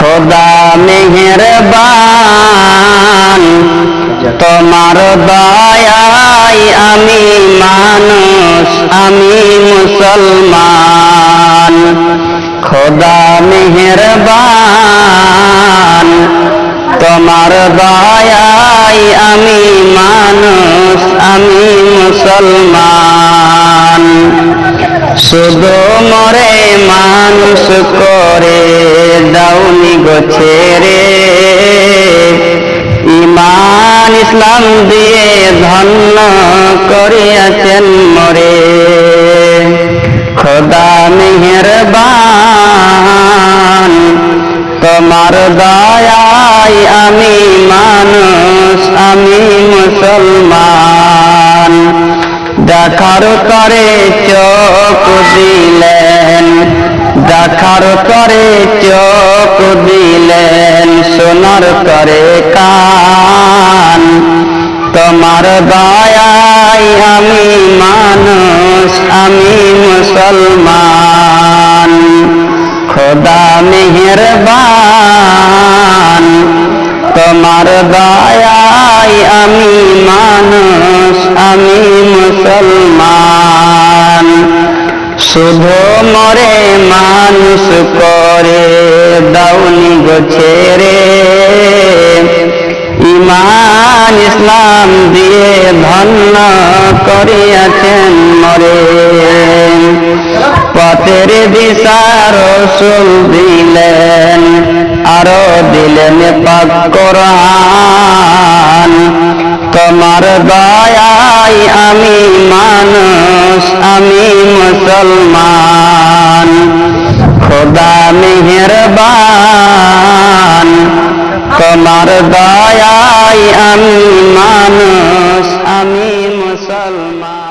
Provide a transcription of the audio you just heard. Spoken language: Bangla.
খোদা মেহেরবান তোমার দয়ায় আমি মানুষ আমি মুসলমান। খোদা মেহেরবান তোমার দয়ায় আমি মানুষ আমি মুসলমান। শুধু মরে মানুষ করে দাউনি গো ছেড়ে, ঈমান ইসলাম দিয়ে ধন্য করিয়াছেন মরে। খোদা মেহেরবান তোমার দয়ায় আমি মানুষ আমি মুসলমান। দেখার তরে চোখ দিলেন, দেখার তরে চোখ দিলেন, শোনার তরে কান। তোমার দয়ায় আমি মানুষ আমি মুসলমান। খোদা মেহেরবান তোমার দয়ায় আমি মানুষ আমি মুসলমান। শুধু মরে মানুষ করে দাউনি গো ছেড়ে, ঈমান ইসলাম দিয়ে ধন্য করিয়াছেন মরে। পথের দিশা রাসূল দিলেন, আরো দিলেন পাক কোরআন। তোমার দয়ায় আমি মানুষ আমি মুসলমান। খোদা মেহেরবান তোমার দয়ায় আমি মানুষ আমি মুসলমান।